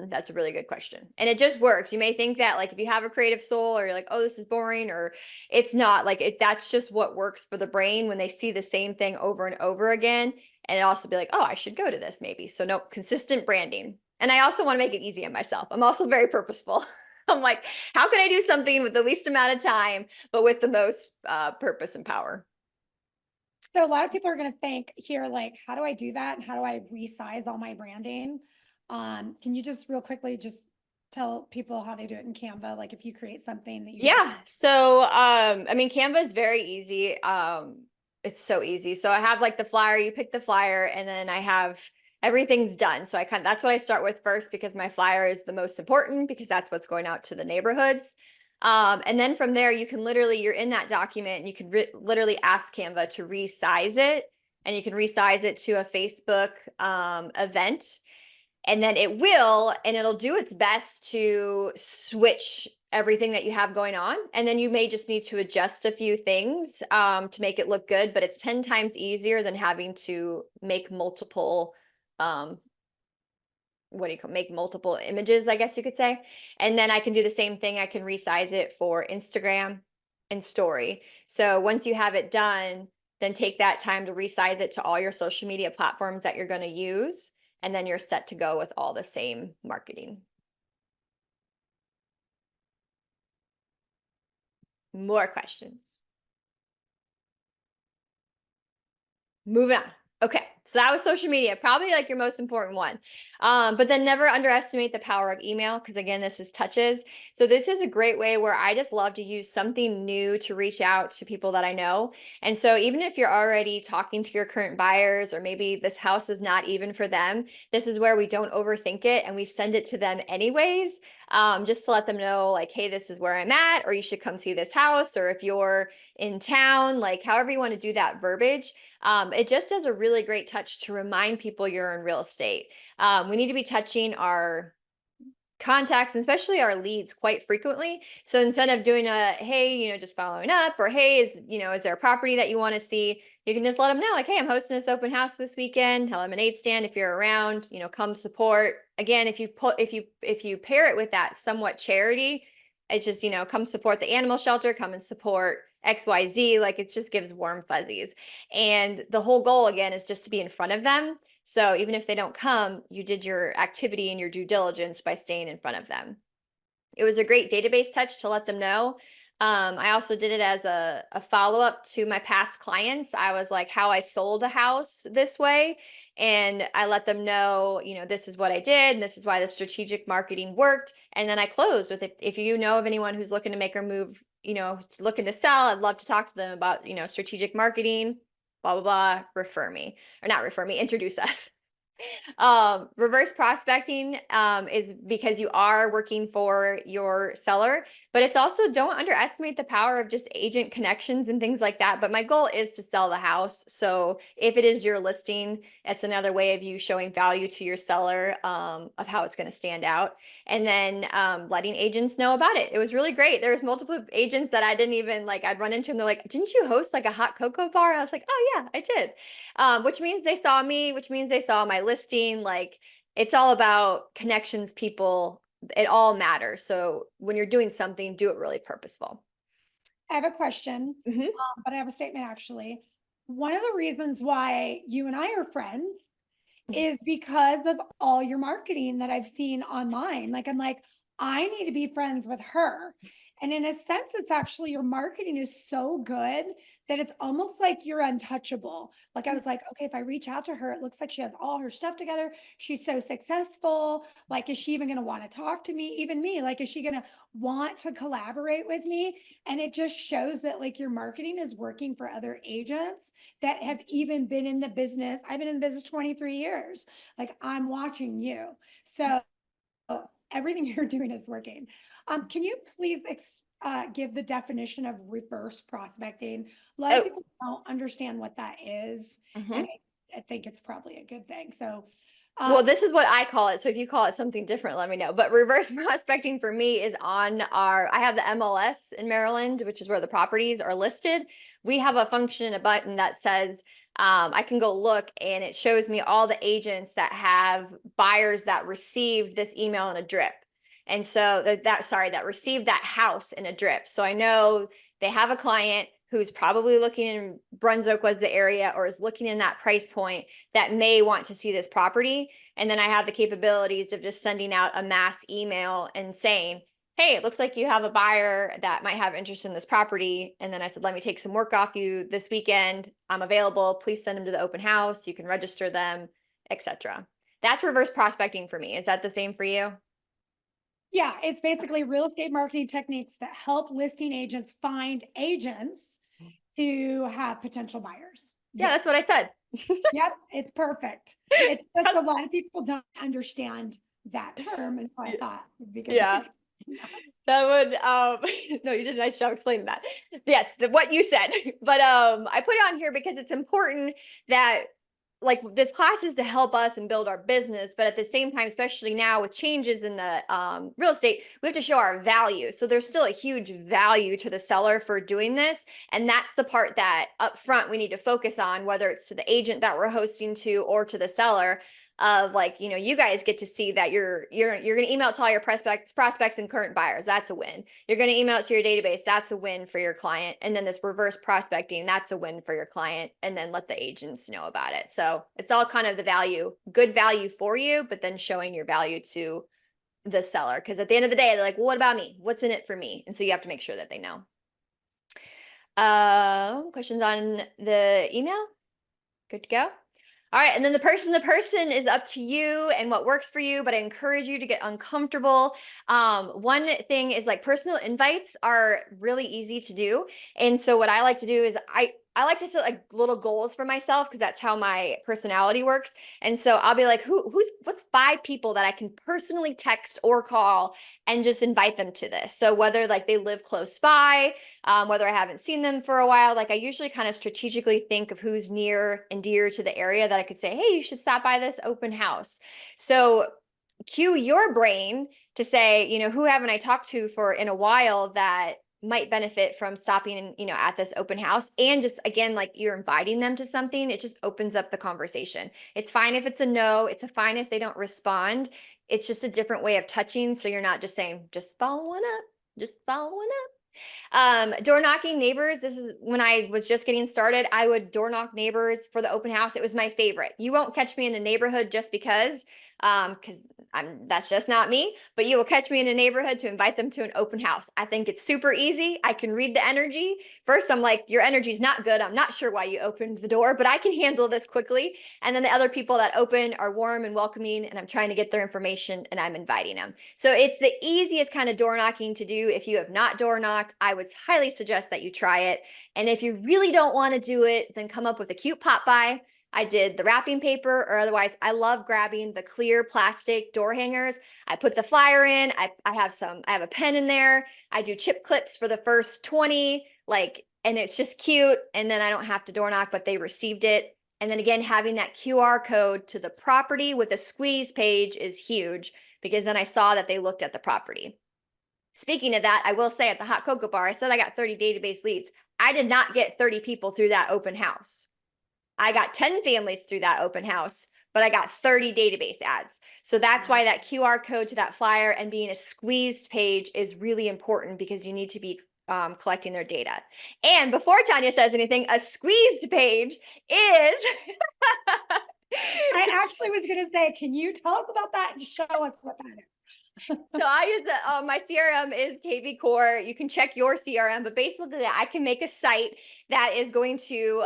That's a really good question. And it just works. You may think that like if you have a creative soul or you're like, oh, this is boring, or it's not like it, that's just what works for the brain when they see the same thing over and over again. And it also be like, oh, I should go to this maybe. So no, consistent branding. And I also want to make it easy on myself. I'm also very purposeful. I'm like, how can I do something with the least amount of time, but with the most purpose and power? So a lot of people are going to think here, like, how do I do that? And how do I resize all my branding? Can you just real quickly just tell people how they do it in Canva? Like if you create something that you Yeah. So I mean Canva is very easy. It's so easy. So I have like the flyer, you pick the flyer, and then I have everything's done. So that's what I start with first because my flyer is the most important because that's what's going out to the neighborhoods. And then from there, you can literally, you're in that document and you can literally ask Canva to resize it, and you can resize it to a Facebook event, and then it'll do its best to switch everything that you have going on. And then you may just need to adjust a few things to make it look good, but it's 10 times easier than having to make multiple make multiple images, I guess you could say. And then I can do the same thing. I can resize it for Instagram and story. So once you have it done, then take that time to resize it to all your social media platforms that you're going to use. And then you're set to go with all the same marketing. More questions. Moving on. Okay, so that was social media, probably like your most important one. But then never underestimate the power of email because again, this is touches. So this is a great way where I just love to use something new to reach out to people that I know. And so even if you're already talking to your current buyers, or maybe this house is not even for them, this is where we don't overthink it and we send it to them anyways, just to let them know like, hey, this is where I'm at, or you should come see this house, or if you're in town, like however you want to do that verbiage. It just does a really great touch to remind people you're in real estate. We need to be touching our contacts, and especially our leads, quite frequently. So instead of doing a, hey, just following up, or hey, is there a property that you want to see? You can just let them know like, hey, I'm hosting this open house this weekend, lemonade stand. If you're around, come support. Again, if you pair it with that somewhat charity, it's just, come support the animal shelter, come and support XYZ. Like it just gives warm fuzzies. And the whole goal again is just to be in front of them. So even if they don't come, you did your activity and your due diligence by staying in front of them. It was a great database touch to let them know. I also did it as a follow-up to my past clients. I was like, how I sold a house this way. And I let them know, this is what I did, and this is why the strategic marketing worked. And then I closed with it. If you know of anyone who's looking to make a move, looking to sell, I'd love to talk to them about, strategic marketing, blah, blah, blah, refer me, or not refer me, introduce us. Reverse prospecting is because you are working for your seller, But it's also, don't underestimate the power of just agent connections and things like that. But my goal is to sell the house. So if it is your listing, it's another way of you showing value to your seller, of how it's going to stand out. And then letting agents know about it. It was really great. There was multiple agents that I didn't even like, I'd run into and they're like, didn't you host like a hot cocoa bar? I was like, oh yeah, I did. Which means they saw me, which means they saw my listing. Like, it's all about connections, people. It all matters. So when you're doing something, do it really purposeful. I have a question, Hmm. but I have a statement actually. One of the reasons why you and I are friends is because of all your marketing that I've seen online. Like, I'm like, I need to be friends with her. And in a sense, it's actually your marketing is so good that it's almost like you're untouchable. Like, I was like, okay, if I reach out to her, it looks like she has all her stuff together. She's so successful. Like, is she even going to want to talk to me? Even me, like, is she going to want to collaborate with me? And it just shows that like your marketing is working for other agents that have even been in the business. I've been in the business 23 years. Like, I'm watching you. So everything you're doing is working. Can you please give the definition of reverse prospecting? A lot of Oh, people don't understand what that is, and mhm. I think it's probably a good thing. So, Well, uh, this is what I call it. So if you call it something different, let me know. But reverse prospecting for me is on I have the MLS in Maryland, which is where the properties are listed. We have a function, a button that says, I can go look and it shows me all the agents that have buyers that received this email in a drip. And so that received that house in a drip. So I know they have a client who's probably looking in Brunswick was the area or is looking in that price point that may want to see this property. And then I have the capabilities of just sending out a mass email and saying, hey, it looks like you have a buyer that might have interest in this property. And then I said, let me take some work off you this weekend. I'm available. Please send them to the open house. You can register them, etc. That's reverse prospecting for me. Is that the same for you? yeah, it's basically real estate marketing techniques that help listing agents find agents who have potential buyers. Yeah, Yes. that's what I said. Yep, it's perfect. It's just a lot of people don't understand that term, and so I thought it'd be good to Yeah. explain that. That would no, you did a nice job explaining that. Yes, what you said. But I put it on here because it's important that like this class is to help us and build our business, but at the same time, especially now with changes in the real estate, we have to show our value. So there's still a huge value to the seller for doing this, and that's the part that up front we need to focus on, whether it's to the agent that we're hosting to or to the seller, of like, you guys get to see that you're going to email it to all your prospects and current buyers. That's a win. You're going to email it to your database. That's a win for your client. And then this reverse prospecting, that's a win for your client. And then let the agents know about it. So it's all kind of the value, good value for you, but then showing your value to the seller. Because at the end of the day, they're like, well, what about me? What's in it for me? And so you have to make sure that they know. Questions on the email? Good to go. All right, and then the person is up to you and what works for you, but I encourage you to get uncomfortable. One thing is like personal invites are really easy to do. And so what I like to do is I like to set like little goals for myself because that's how my personality works. And so I'll be like, what's 5 people that I can personally text or call and just invite them to this. So whether like they live close by, whether I haven't seen them for a while. Like I usually kind of strategically think of who's near and dear to the area that I could say, hey, you should stop by this open house. So cue your brain to say, who haven't I talked to for in a while that might benefit from stopping and at this open house, and just again like you're inviting them to something. It just opens up the conversation. It's fine if it's a no, it's a fine if they don't respond. It's just a different way of touching, so you're not just saying just following up, just following up. Door knocking neighbors. This is when I was just getting started. I would door knock neighbors for the open house. It was my favorite. You won't catch me in a neighborhood just because that's just not me, but you will catch me in a neighborhood to invite them to an open house. I think it's super easy. I can read the energy. First, I'm like, your energy is not good. I'm not sure why you opened the door, but I can handle this quickly. And then the other people that open are warm and welcoming, and I'm trying to get their information and I'm inviting them. So it's the easiest kind of door knocking to do. If you have not door knocked, I would highly suggest that you try it. And if you really don't want to do it, then come up with a cute pop by. I did the wrapping paper, or otherwise I love grabbing the clear plastic door hangers. I put the flyer in, I have a pen in there. I do chip clips for the first 20, and it's just cute. And then I don't have to door knock, but they received it. And then again, having that QR code to the property with a squeeze page is huge, because then I saw that they looked at the property. Speaking of that, I will say at the hot cocoa bar, I said I got 30 database leads. I did not get 30 people through that open house. I got 10 families through that open house, but I got 30 database ads. So that's why that QR code to that flyer and being a squeezed page is really important, because you need to be collecting their data. And before Tanya says anything, a squeezed page is I actually was going to say, can you tell us about that and show us what that is? So I use my CRM is KV Core. You can check your CRM, but basically I can make a site that is going to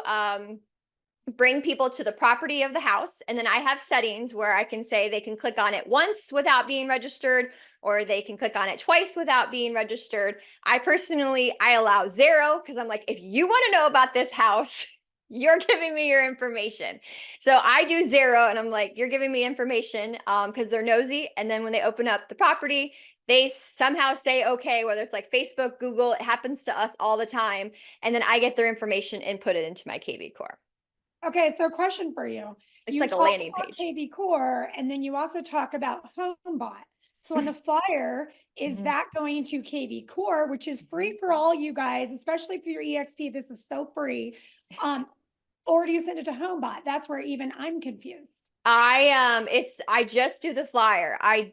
bring people to the property of the house. And then I have settings where I can say they can click on it once without being registered, or they can click on it twice without being registered. I allow 0, because I'm like, if you want to know about this house, you're giving me your information. So I do 0, and I'm like, you're giving me information because they're nosy. And then when they open up the property, they somehow say, okay, whether it's like Facebook, Google, it happens to us all the time. And then I get their information and put it into my KV Core. Okay, so a question for you. It's You like a talk landing about page. KV Core, and then you also talk about HomeBot. So on the flyer, is that going to KV Core, which is free for all you guys, especially if you're EXP, this is so free. Or do you send it to HomeBot? That's where even I'm confused. I just do the flyer. I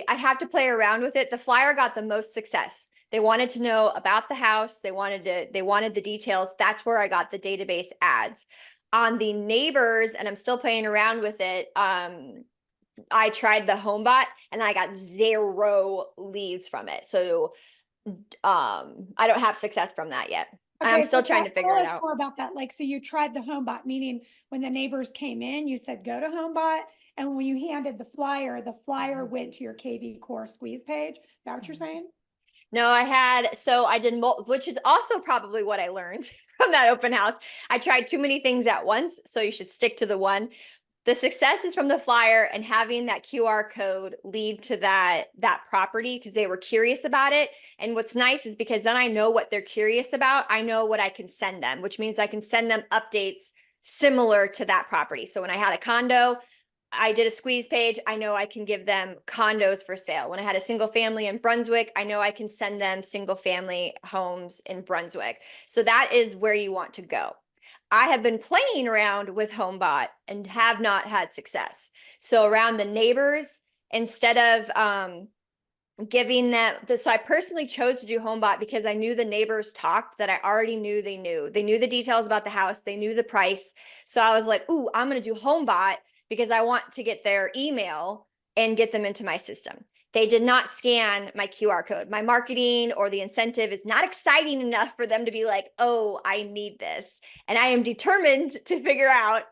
have to play around with it. The flyer got the most success. They wanted to know about the house. They wanted the details. That's where I got the database ads. On the neighbors, and I'm still playing around with it. I tried the HomeBot and I got 0 leads from it. So I don't have success from that yet. And I'm Okay, still so trying to figure it tell us out. more about that. Like, so you tried the HomeBot, meaning when the neighbors came in, you said go to HomeBot, and when you handed the flyer went to your KV Core squeeze page. Is that what you're saying? No, I did, which is also probably what I learned from that open house. I tried too many things at once, so you should stick to the one. The success is from the flyer and having that QR code lead to that property, because they were curious about it. And what's nice is because then I know what they're curious about. I know what I can send them, which means I can send them updates similar to that property. So when I had a condo, I did a squeeze page. I know I can give them condos for sale. When I had a single family in Brunswick, I know I can send them single family homes in Brunswick. So that is where you want to go. I have been playing around with HomeBot and have not had success. So around the neighbors, instead of giving them, so I personally chose to do HomeBot because I knew the neighbors talked that I already knew they knew. They knew the details about the house. They knew the price. So I was like, ooh, I'm going to do HomeBot because I want to get their email and get them into my system. They did not scan my QR code. My marketing or the incentive is not exciting enough for them to be like, oh, I need this. And I am determined to figure out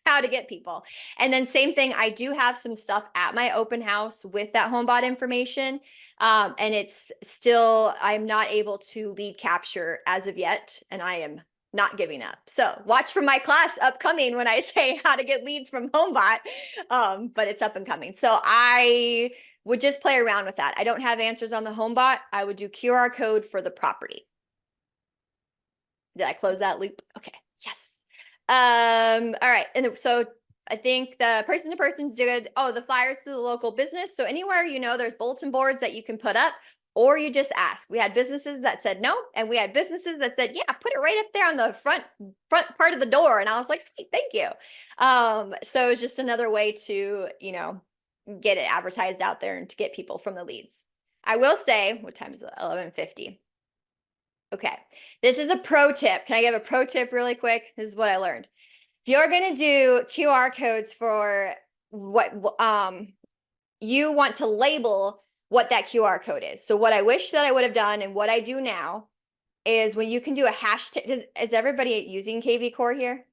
how to get people. And then same thing, I do have some stuff at my open house with that HomeBot information. And it's still, I'm not able to lead capture as of yet. And I am not giving up. So watch for my class upcoming when I say how to get leads from HomeBot. But it's up and coming. So I would just play around with that. I don't have answers on the HomeBot. I would do QR code for the property. Did I close that loop? Okay. Yes. All right. And so I think the person to person's good. Oh, the flyers to the local business. So anywhere, there's bulletin boards that you can put up, or you just ask. We had businesses that said no, and we had businesses that said, yeah, put it right up there on the front part of the door. And I was like, sweet, thank you. So it's just another way to, get it advertised out there and to get people from the leads. I will say, what time is it? 11:50. Okay, this is a pro tip. Can I give a pro tip really quick? This is what I learned. If you're going to do QR codes for what you want to label what that QR code is. So what I wish that I would have done and what I do now is when you can do a hashtag. Is everybody using KV Core here?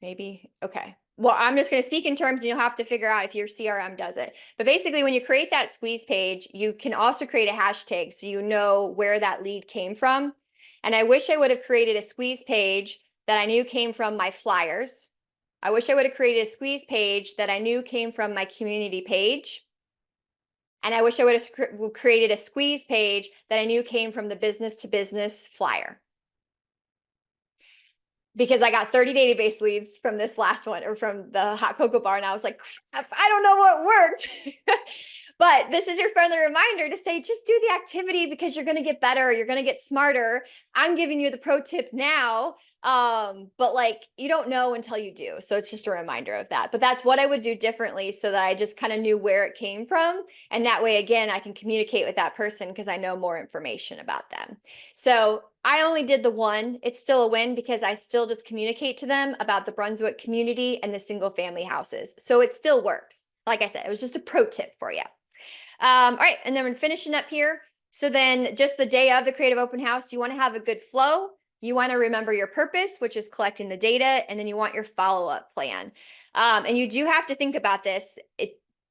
Maybe. Okay. Well, I'm just going to speak in terms and you'll have to figure out if your CRM does it. But basically, when you create that squeeze page, you can also create a hashtag so you know where that lead came from. And I wish I would have created a squeeze page that I knew came from my flyers. I wish I would have created a squeeze page that I knew came from my community page. And I wish I would have created a squeeze page that I knew came from the business to business flyer. Because I got 30 database leads from this last one, or from the hot cocoa bar. And I was like, crap, I don't know what worked. But this is your friendly reminder to say, just do the activity because you're going to get better. You're going to get smarter. I'm giving you the pro tip now. But like, you don't know until you do. So it's just a reminder of that. But that's what I would do differently, so that I just kind of knew where it came from. And that way, again, I can communicate with that person because I know more information about them. So I only did the one. It's still a win because I still just communicate to them about the Brunswick community and the single family houses. So it still works. Like I said, it was just a pro tip for you. All right, and then we're finishing up here. So then just the day of the creative open house, you want to have a good flow. You want to remember your purpose, which is collecting the data, and then you want your follow-up plan. And you do have to think about this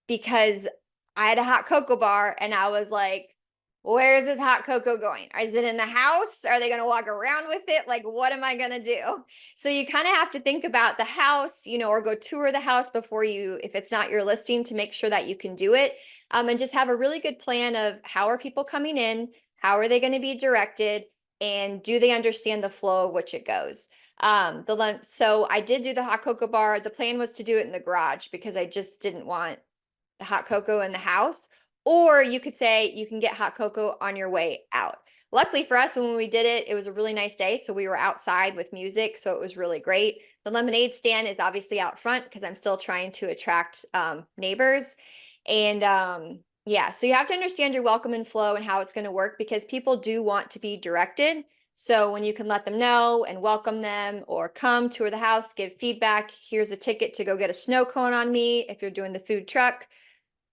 because I had a hot cocoa bar and I was like, where is this hot cocoa going? Is it in the house? Are they going to walk around with it? Like, what am I going to do? So you kind of have to think about the house, or go tour the house before you, if it's not your listing, to make sure that you can do it. And just have a really good plan of how are people coming in? How are they going to be directed? And do they understand the flow of which it goes? So I did do the hot cocoa bar. The plan was to do it in the garage because I just didn't want the hot cocoa in the house. Or you could say you can get hot cocoa on your way out. Luckily for us, when we did it, it was a really nice day. So we were outside with music. So it was really great. The lemonade stand is obviously out front because I'm still trying to attract neighbors. And yeah, so you have to understand your welcome and flow and how it's going to work, because people do want to be directed. So when you can let them know and welcome them, or come tour the house, give feedback, here's a ticket to go get a snow cone on me if you're doing the food truck.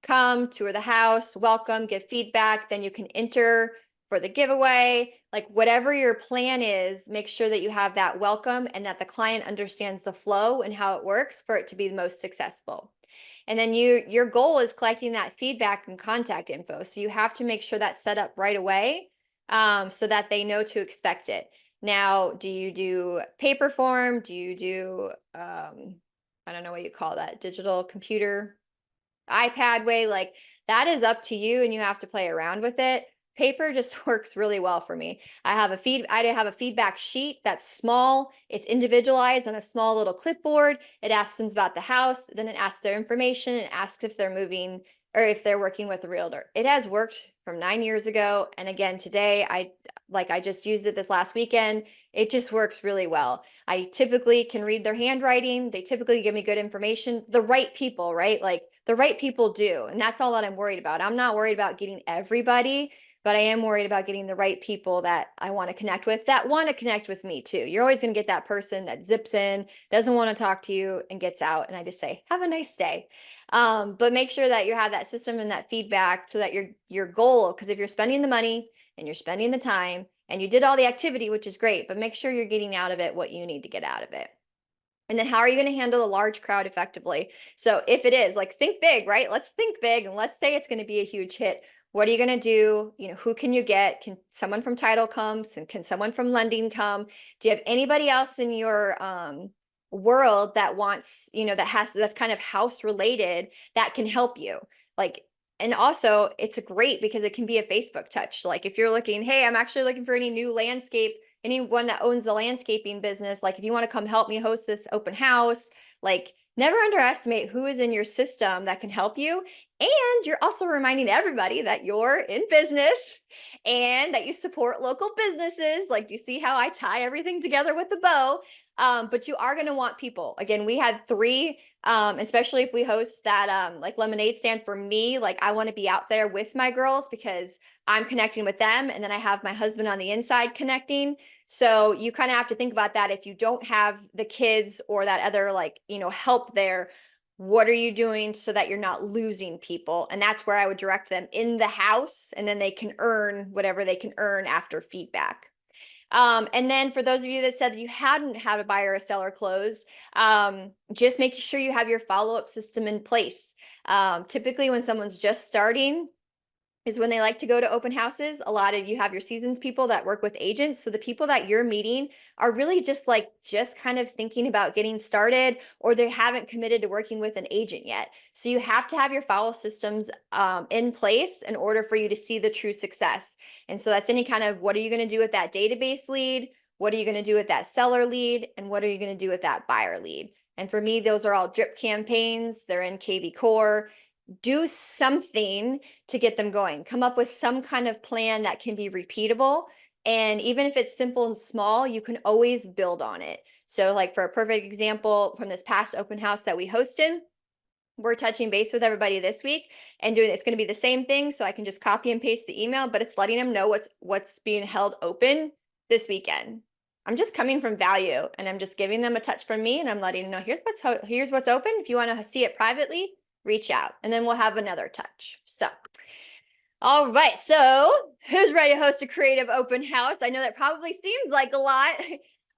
Come tour the house, welcome, give feedback, then you can enter for the giveaway. Like, whatever your plan is, make sure that you have that welcome and that the client understands the flow and how it works for it to be the most successful. And then your goal is collecting that feedback and contact info. So you have to make sure that's set up right away, so that they know to expect it. Now, do you do paper form? Do you do, I don't know what you call that, digital computer, iPad way? Like, that is up to you, and you have to play around with it. Paper just works really well for me. I have a feedback sheet that's small. It's individualized on a small little clipboard. It asks them about the house, then it asks their information, and asks if they're moving or if they're working with a realtor. It has worked from 9 years ago, and again today. I just used it this last weekend. It just works really well. I typically can read their handwriting. They typically give me good information. The right people, right? Like, the right people do. And that's all that I'm worried about. I'm not worried about getting everybody, but I am worried about getting the right people that I want to connect with, that want to connect with me too. You're always going to get that person that zips in, doesn't want to talk to you, and gets out. And I just say, have a nice day. But make sure that you have that system and that feedback, so that your goal, because if you're spending the money and you're spending the time and you did all the activity, which is great, but make sure you're getting out of it what you need to get out of it. And then how are you going to handle a large crowd effectively? So if it is, like, think big, right? Let's think big, and let's say it's going to be a huge hit. What are you going to do? Who can you get? Can someone from title come? And can someone from lending come? Do you have anybody else in your world that wants, that's kind of house related, that can help you? Like, and also it's great because it can be a Facebook touch. Like, if you're looking, hey, I'm actually looking for any new landscape, anyone that owns a landscaping business, like, if you want to come help me host this open house, like, never underestimate who is in your system that can help you. And you're also reminding everybody that you're in business and that you support local businesses. Like, do you see how I tie everything together with the bow? But you are going to want people. Again, we had 3, especially if we host that like lemonade stand. For me, like, I want to be out there with my girls because I'm connecting with them, and then I have my husband on the inside connecting. So you kind of have to think about that. If you don't have the kids or that other, like, help there, what are you doing so that you're not losing people? And that's where I would direct them in the house, and then they can earn whatever they can earn after feedback. And then for those of you that said that you hadn't had a buyer or seller closed, just making sure you have your follow-up system in place. Typically when someone's just starting, is when they like to go to open houses. A lot of you have your seasons people that work with agents. So the people that you're meeting are really just kind of thinking about getting started, or they haven't committed to working with an agent yet. So you have to have your follow systems in place in order for you to see the true success. And so that's any kind of, what are you going to do with that database lead? What are you going to do with that seller lead? And what are you going to do with that buyer lead? And for me, those are all drip campaigns. They're in KV Core. Do something to get them going. Come up with some kind of plan that can be repeatable. And even if it's simple and small, you can always build on it. So, like for a perfect example from this past open house that we hosted, we're touching base with everybody this week and doing, it's going to be the same thing. So I can just copy and paste the email, but it's letting them know what's being held open this weekend. I'm just coming from value, and I'm just giving them a touch from me, and I'm letting them know here's what's open. If you want to see it privately, reach out, and then we'll have another touch. So, all right. So, who's ready to host a creative open house? I know that probably seems like a lot,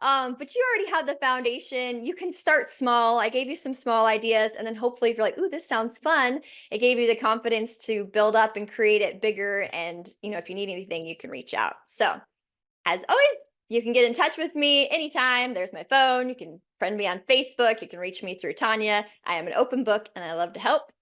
but you already have the foundation. You can start small. I gave you some small ideas, and then hopefully, if you're like, "Ooh, this sounds fun," it gave you the confidence to build up and create it bigger. And if you need anything, you can reach out. So, as always, you can get in touch with me anytime. There's my phone. You can friend me on Facebook. You can reach me through Tanya. I am an open book, and I love to help.